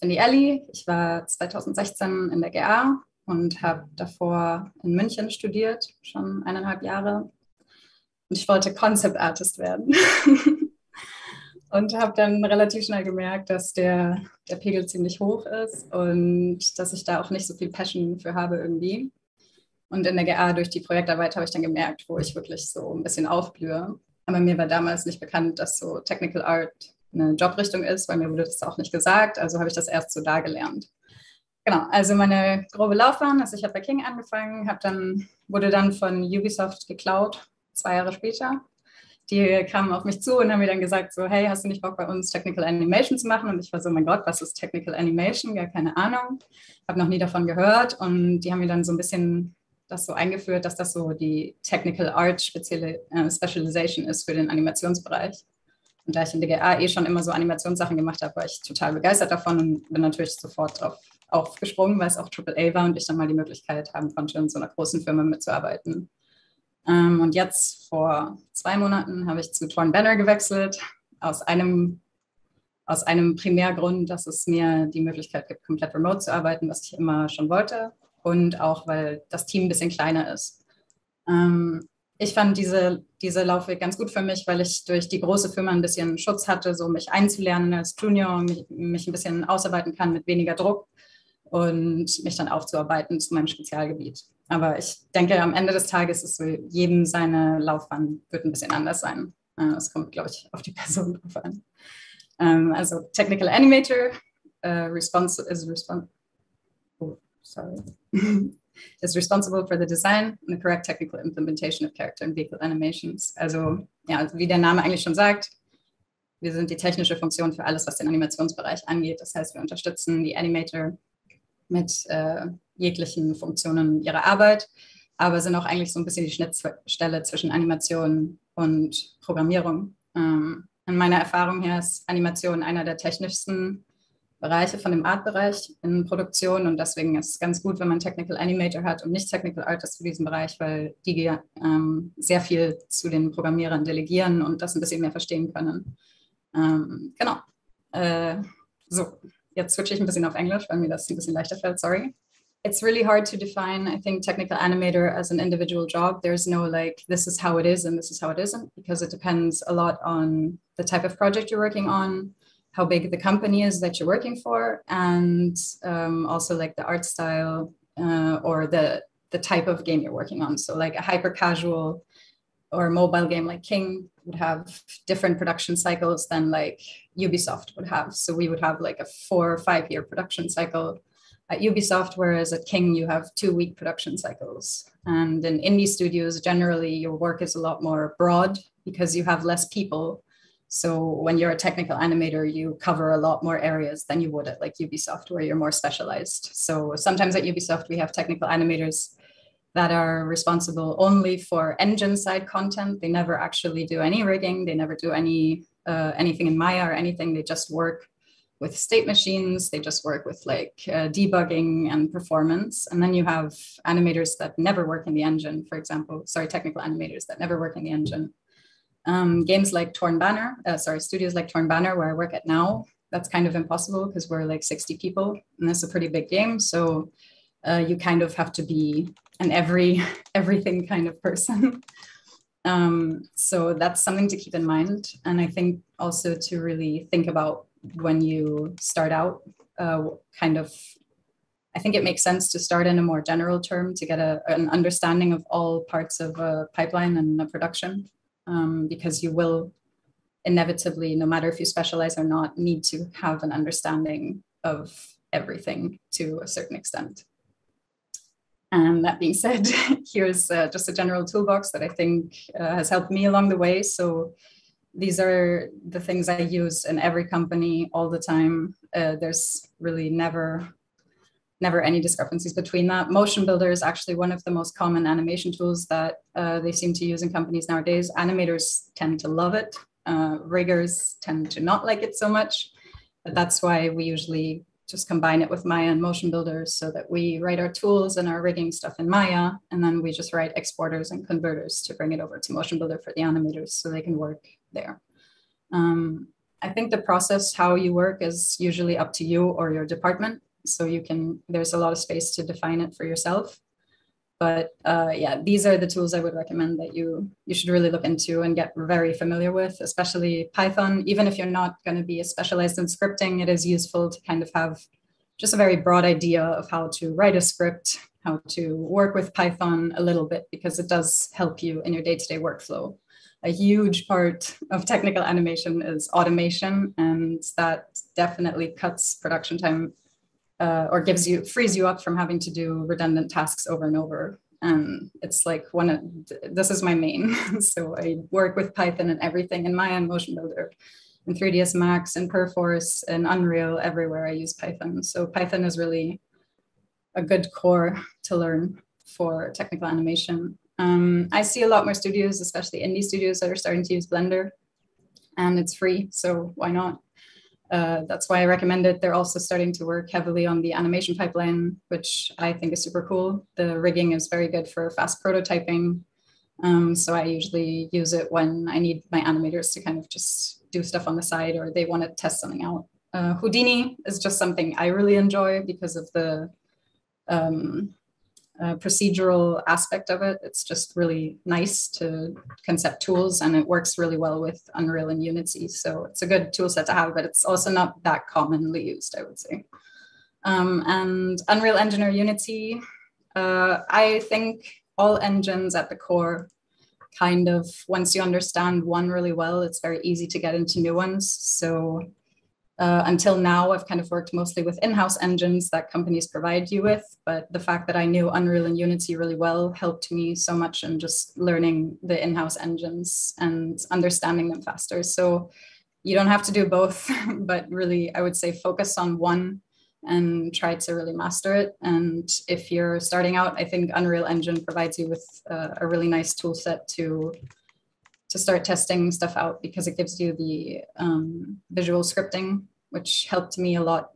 bin die Elli. Ich war 2016 in der GA und habe davor in München studiert, schon 1,5 Jahre. Und ich wollte Concept Artist werden. Und habe dann relativ schnell gemerkt, dass der Pegel ziemlich hoch ist und dass ich da auch nicht so viel Passion für habe irgendwie. Und in der GA durch die Projektarbeit habe ich dann gemerkt, wo ich wirklich so ein bisschen aufblühe. Aber mir war damals nicht bekannt, dass so Technical Art eine Jobrichtung ist, weil mir wurde das auch nicht gesagt. Also habe ich das erst so da gelernt. Genau, also meine grobe Laufbahn, also ich habe bei King angefangen, wurde dann von Ubisoft geklaut, 2 Jahre später. Die kamen auf mich zu und haben mir dann gesagt, so, hey, hast du nicht Bock, bei uns Technical Animation zu machen? Und ich war so, mein Gott, was ist Technical Animation? Gar keine Ahnung. Habe noch nie davon gehört. Und die haben mir dann so ein bisschen das so eingeführt, dass das so die Technical Art Specialization ist für den Animationsbereich. Und da ich in der GA schon immer so Animationssachen gemacht habe, war ich total begeistert davon und bin natürlich sofort drauf aufgesprungen, weil es auch AAA war und ich dann mal die Möglichkeit haben konnte, in so einer großen Firma mitzuarbeiten. Und jetzt vor 2 Monaten habe ich zu Torn Banner gewechselt, aus einem Primärgrund, dass es mir die Möglichkeit gibt, komplett remote zu arbeiten, was ich immer schon wollte. Und auch, weil das Team ein bisschen kleiner ist. Ich fand diese Laufweg ganz gut für mich, weil ich durch die große Firma ein bisschen Schutz hatte, so mich einzulernen als Junior, mich ein bisschen ausarbeiten kann mit weniger Druck und mich dann aufzuarbeiten zu meinem Spezialgebiet. Aber ich denke, am Ende des Tages ist so, jedem seine Laufbahn wird ein bisschen anders sein. Das kommt, glaube ich, auf die Person drauf an. Also Technical Animator is responsible for the design and the correct technical implementation of character and vehicle animations. Also, ja, wie der Name eigentlich schon sagt, wir sind die technische Funktion für alles, was den Animationsbereich angeht. Das heißt, wir unterstützen die Animator mit jeglichen Funktionen ihrer Arbeit, aber sind auch eigentlich so ein bisschen die Schnittstelle zwischen Animation und Programmierung. In meiner Erfahrung her ist Animation einer der technischsten Bereiche von dem Art-Bereich in Produktion und deswegen ist es ganz gut, wenn man Technical Animator hat und nicht Technical Artist für diesen Bereich, weil die sehr viel zu den Programmierern delegieren und das ein bisschen mehr verstehen können. Genau. So, jetzt switche ich ein bisschen auf Englisch, weil mir das ein bisschen leichter fällt, sorry. It's really hard to define, I think, technical animator as an individual job. There's no like, this is how it is and this is how it isn't, because it depends a lot on the type of project you're working on, how big the company is that you're working for, and also like the art style or the type of game you're working on. So like a hyper casual or mobile game like King would have different production cycles than like Ubisoft would have. So we would have like a 4 or 5 year production cycle at Ubisoft, whereas at King you have 2-week production cycles. And in indie studios, generally your work is a lot more broad because you have less people. So when you're a technical animator, you cover a lot more areas than you would at like Ubisoft, where you're more specialized. So sometimes at Ubisoft, we have technical animators that are responsible only for engine side content. They never actually do any rigging. They never do anything in Maya or anything. They just work with state machines. They just work with like debugging and performance. And then you have animators that never work in the engine, for example, technical animators that never work in the engine. Games like Torn Banner, studios like Torn Banner, where I work at now, that's kind of impossible because we're like 60 people and it's a pretty big game. So you kind of have to be an everything kind of person. So that's something to keep in mind. And I think also to really think about when you start out, I think it makes sense to start in a more general term to get an understanding of all parts of a pipeline and a production. Because you will inevitably, no matter if you specialize or not, need to have an understanding of everything to a certain extent. And that being said, here's just a general toolbox that I think has helped me along the way. So these are the things I use in every company all the time. There's really never any discrepancies between that. Motion Builder is actually one of the most common animation tools that they seem to use in companies nowadays. Animators tend to love it. Riggers tend to not like it so much. But that's why we usually just combine it with Maya and Motion Builder so that we write our tools and our rigging stuff in Maya, and then we just write exporters and converters to bring it over to Motion Builder for the animators so they can work there. I think the process, how you work, is usually up to you or your department. So there's a lot of space to define it for yourself. But yeah, these are the tools I would recommend that you should really look into and get very familiar with, especially Python. Even if you're not going to be specialized in scripting, it is useful to kind of have just a very broad idea of how to write a script, how to work with Python a little bit, because it does help you in your day-to-day workflow. A huge part of technical animation is automation, and that definitely cuts production time or frees you up from having to do redundant tasks over and over. And it's like this is my main. So I work with Python and everything in Maya and Motion Builder, in 3ds Max, and Perforce, and Unreal, everywhere I use Python. So Python is really a good core to learn for technical animation. I see a lot more studios, especially indie studios, that are starting to use Blender, and it's free, so why not? That's why I recommend it. They're also starting to work heavily on the animation pipeline, which I think is super cool. The rigging is very good for fast prototyping. So I usually use it when I need my animators to kind of just do stuff on the side, or they want to test something out. Houdini is just something I really enjoy because of the procedural aspect of it. It's just really nice to concept tools, and it works really well with Unreal and Unity. So it's a good tool set to have, but it's also not that commonly used, I would say. And Unreal Engine or Unity, I think all engines at the core, kind of, once you understand one really well, it's very easy to get into new ones. So until now, I've kind of worked mostly with in-house engines that companies provide you with, but the fact that I knew Unreal and Unity really well helped me so much in just learning the in-house engines and understanding them faster. So you don't have to do both, but really, I would say focus on one and try to really master it. And if you're starting out, I think Unreal Engine provides you with a really nice tool set to start testing stuff out, because it gives you the visual scripting, which helped me a lot,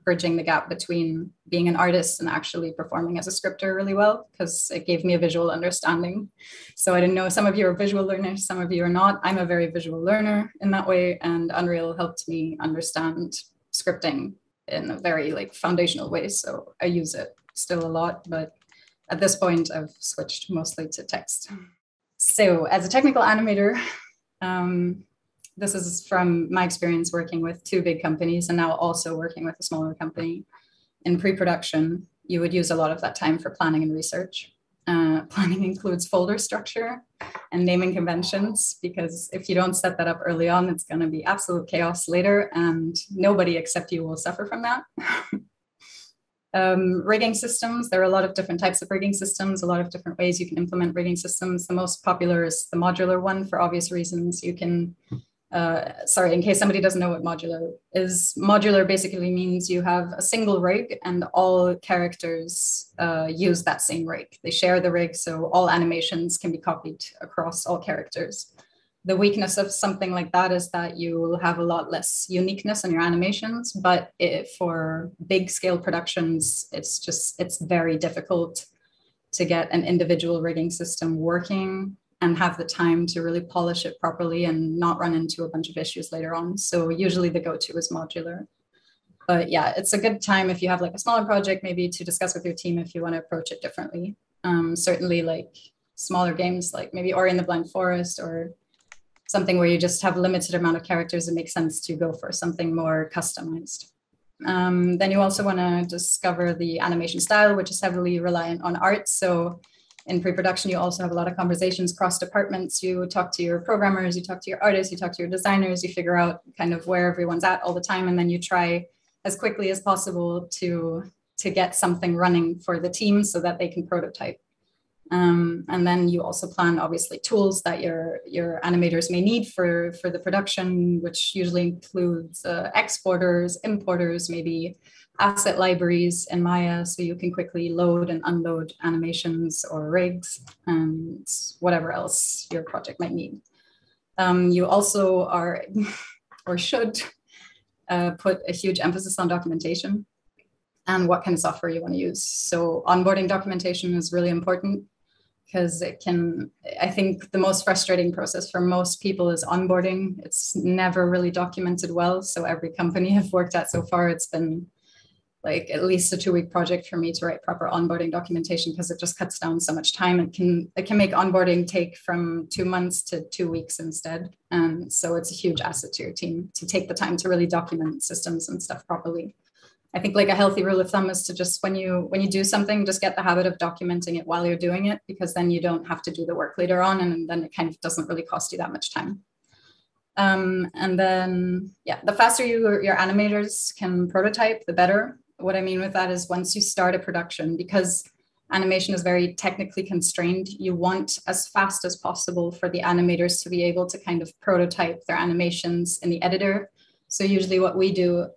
bridging the gap between being an artist and actually performing as a scripter really well, because it gave me a visual understanding. So I didn't know, some of you are visual learners, some of you are not. I'm a very visual learner in that way, and Unreal helped me understand scripting in a very foundational way. So I use it still a lot, but at this point I've switched mostly to text. So as a technical animator, this is from my experience working with 2 big companies and now also working with a smaller company. In pre-production, you would use a lot of that time for planning and research. Planning includes folder structure and naming conventions, because if you don't set that up early on, it's going to be absolute chaos later, and nobody except you will suffer from that. Rigging systems, there are a lot of different types of rigging systems, a lot of different ways you can implement rigging systems. The most popular is the modular one, for obvious reasons. You can, sorry, in case somebody doesn't know what modular is, modular basically means you have a single rig and all characters use that same rig. They share the rig, so all animations can be copied across all characters. The weakness of something like that is that you will have a lot less uniqueness in your animations, but for big scale productions, it's very difficult to get an individual rigging system working and have the time to really polish it properly and not run into a bunch of issues later on. So usually the go-to is modular. But yeah, it's a good time if you have a smaller project, maybe to discuss with your team if you want to approach it differently. Certainly smaller games, maybe Ori and the Blind Forest, or something where you just have a limited amount of characters, it makes sense to go for something more customized. Then you also want to discover the animation style, which is heavily reliant on art. So in pre-production, you also have a lot of conversations cross departments. You talk to your programmers, you talk to your artists, you talk to your designers, you figure out kind of where everyone's at all the time. And then you try as quickly as possible to get something running for the team so that they can prototype. And then you also plan, obviously, tools that your animators may need for the production, which usually includes exporters, importers, maybe asset libraries in Maya, so you can quickly load and unload animations or rigs and whatever else your project might need. You also are, or should, put a huge emphasis on documentation and what kind of software you want to use. So onboarding documentation is really important. because I think the most frustrating process for most people is onboarding. It's never really documented well. So every company I've worked at so far, it's been like at least a 2-week project for me to write proper onboarding documentation, because it just cuts down so much time. It can make onboarding take from 2 months to 2 weeks instead. And so it's a huge asset to your team to take the time to really document systems and stuff properly. I think like a healthy rule of thumb is to just, when you do something, just get the habit of documenting it while you're doing it, because then you don't have to do the work later on, and then it kind of doesn't really cost you that much time. And then, yeah, the faster your animators can prototype, the better. What I mean with that is, once you start a production, because animation is very technically constrained, you want as fast as possible for the animators to be able to kind of prototype their animations in the editor. So usually what we do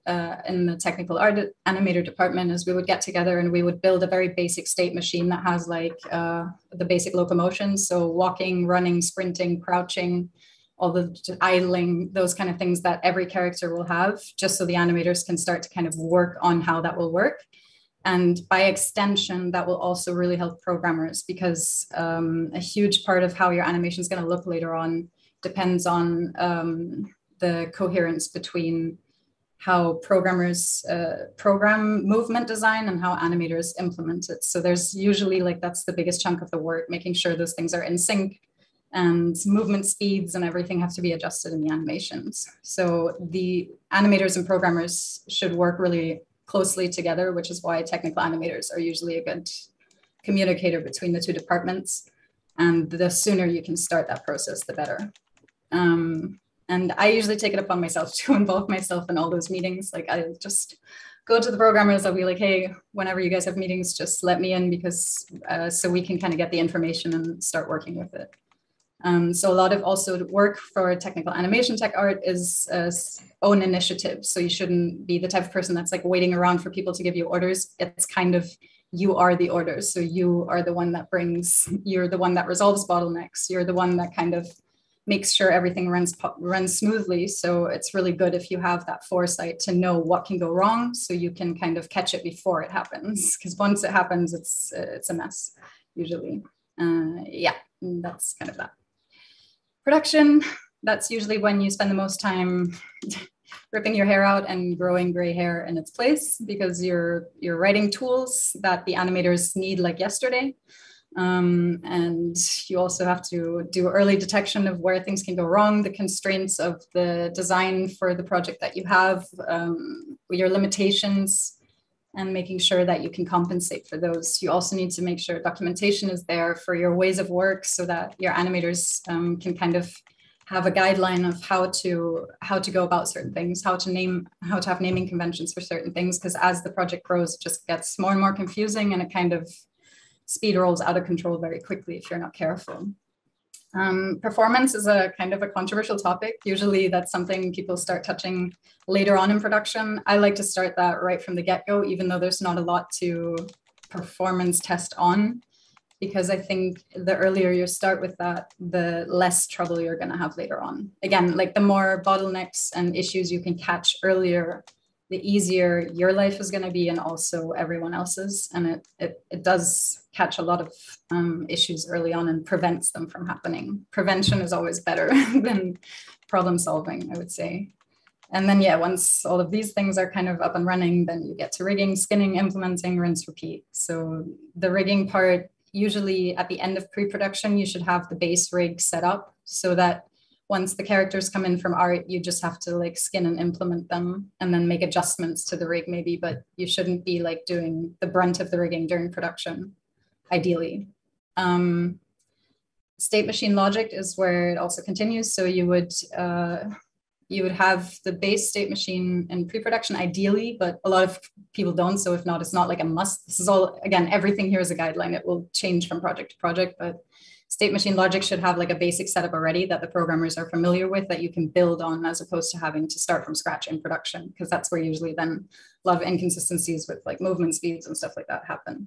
in the technical animator department is we would get together and we would build a very basic state machine that has like the basic locomotions. So walking, running, sprinting, crouching, all the idling, those kind of things that every character will have, just so the animators can start to kind of work on how that will work. And by extension, that will also really help programmers, because a huge part of how your animation is going to look later on depends on the coherence between how programmers program movement design and how animators implement it. So there's usually like, that's the biggest chunk of the work, making sure those things are in sync, and movement speeds and everything have to be adjusted in the animations. So the animators and programmers should work really closely together, which is why technical animators are usually a good communicator between the two departments. And the sooner you can start that process, the better. And I usually take it upon myself to involve myself in all those meetings. Like, I just go to the programmers, I'll be like, hey, whenever you guys have meetings, just let me in, because so we can kind of get the information and start working with it. So a lot of also work for technical animation tech art is own initiative. So you shouldn't be the type of person that's like waiting around for people to give you orders. It's kind of, you are the orders. So you are the one that you're the one that resolves bottlenecks. You're the one that kind of makes sure everything runs smoothly. So it's really good if you have that foresight to know what can go wrong, so you can kind of catch it before it happens. Because once it happens, it's a mess usually. Yeah, that's kind of that. Production, that's usually when you spend the most time ripping your hair out and growing gray hair in its place, because you're writing tools that the animators need like yesterday. And you also have to do early detection of where things can go wrong, the constraints of the design for the project that you have, your limitations, and making sure that you can compensate for those. You also need to make sure documentation is there for your ways of work, so that your animators can kind of have a guideline of how to go about certain things, how to have naming conventions for certain things, because as the project grows, it just gets more and more confusing, and it kind of speed rolls out of control very quickly if you're not careful. Performance is a kind of a controversial topic. Usually that's something people start touching later on in production. I like to start that right from the get-go, even though there's not a lot to performance test on, because I think the earlier you start with that, the less trouble you're going to have later on. Again, like the more bottlenecks and issues you can catch earlier, the easier your life is going to be, and also everyone else's. And it does catch a lot of issues early on and prevents them from happening. Prevention is always better than problem solving, I would say. And then, yeah, once all of these things are kind of up and running, then you get to rigging, skinning, implementing, rinse, repeat. So the rigging part, usually at the end of pre-production, you should have the base rig set up, so that once the characters come in from art, you just have to like skin and implement them, and then make adjustments to the rig maybe, but you shouldn't be like doing the brunt of the rigging during production, ideally. State machine logic is where it also continues. So you would have the base state machine in pre-production ideally, but a lot of people don't. So if not, it's not like a must. This is all, again, everything here is a guideline. It will change from project to project, but state machine logic should have like a basic setup already that the programmers are familiar with, that you can build on, as opposed to having to start from scratch in production, because that's where usually then a lot of inconsistencies with like movement speeds and stuff like that happen.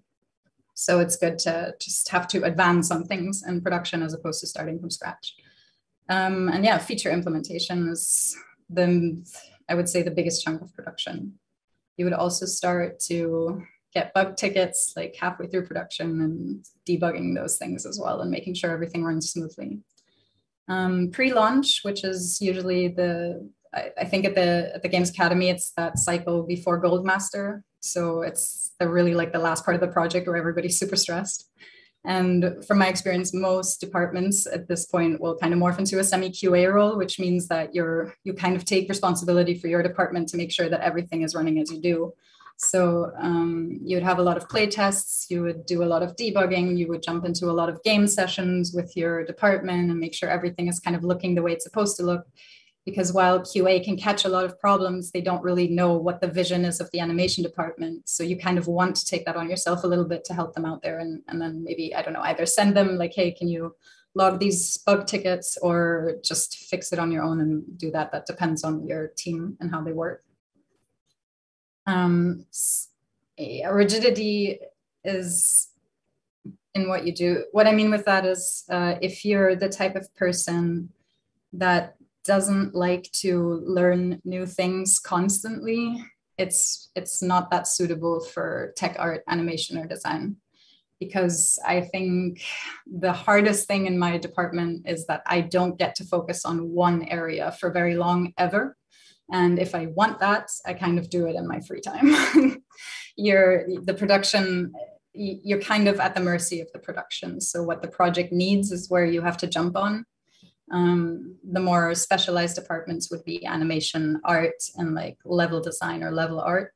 So it's good to just have to advance on things in production as opposed to starting from scratch. And yeah, feature implementation is I would say the biggest chunk of production. You would also start to get bug tickets like halfway through production and debugging those things as well and making sure everything runs smoothly. Pre-launch, which is usually I think at the Games Academy, it's that cycle before Gold Master. So it's really like the last part of the project where everybody's super stressed. And from my experience, most departments at this point will kind of morph into a semi-QA role, which means that you kind of take responsibility for your department to make sure that everything is running as you do. So you would have a lot of play tests, you would do a lot of debugging, you would jump into a lot of game sessions with your department and make sure everything is kind of looking the way it's supposed to look. Because while QA can catch a lot of problems, they don't really know what the vision is of the animation department. So you kind of want to take that on yourself a little bit to help them out there. And then maybe, I don't know, either send them like, hey, can you log these bug tickets, or just fix it on your own and do that. That depends on your team and how they work. Rigidity is in what you do. What I mean with that is if you're the type of person that doesn't like to learn new things constantly, it's not that suitable for tech, art, animation, or design. Because I think the hardest thing in my department is that I don't get to focus on one area for very long ever. And if I want that, I kind of do it in my free time. The production, you're kind of at the mercy of the production. So what the project needs is where you have to jump on. The more specialized departments would be animation, art, and like level design or level art.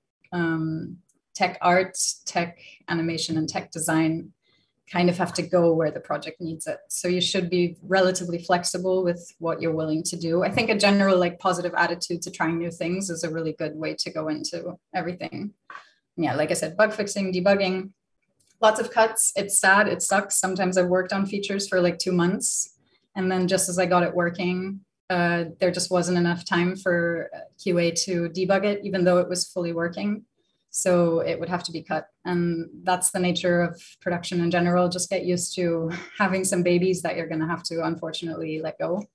Tech art, tech animation, and tech design kind of have to go where the project needs it. So you should be relatively flexible with what you're willing to do. I think a general like positive attitude to trying new things is a really good way to go into everything. Yeah, like I said, bug fixing, debugging, lots of cuts. It's sad, it sucks. Sometimes I've worked on features for like 2 months. And then just as I got it working, there just wasn't enough time for QA to debug it, even though it was fully working. So it would have to be cut. And that's the nature of production in general. Just get used to having some babies that you're going to have to, unfortunately, let go.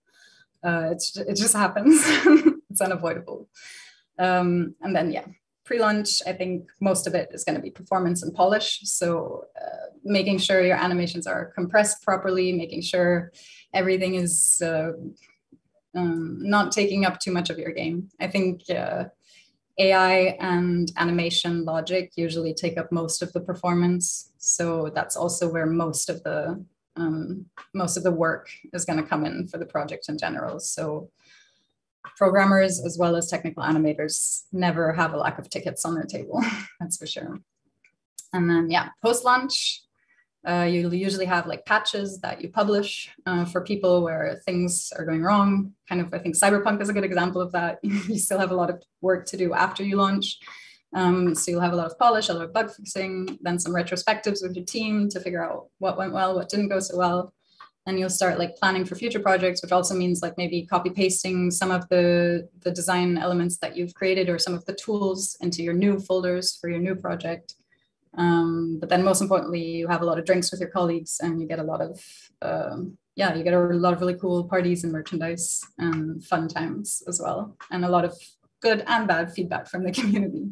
It just happens. It's unavoidable. And then, yeah, pre-launch, I think most of it is going to be performance and polish. So making sure your animations are compressed properly, making sure everything is not taking up too much of your game. I think AI and animation logic usually take up most of the performance. So that's also where most of the work is going to come in for the project in general. So programmers as well as technical animators never have a lack of tickets on their table, that's for sure. And then, yeah, post-launch, you'll usually have like patches that you publish for people where things are going wrong. Kind of, I think Cyberpunk is a good example of that. You still have a lot of work to do after you launch. So you'll have a lot of polish, a lot of bug fixing, then some retrospectives with your team to figure out what went well, what didn't go so well. And you'll start like planning for future projects, which also means like maybe copy pasting some of the design elements that you've created or some of the tools into your new folders for your new project. But then most importantly, you have a lot of drinks with your colleagues and you get a lot of, you get a lot of really cool parties and merchandise and fun times as well. And a lot of good and bad feedback from the community.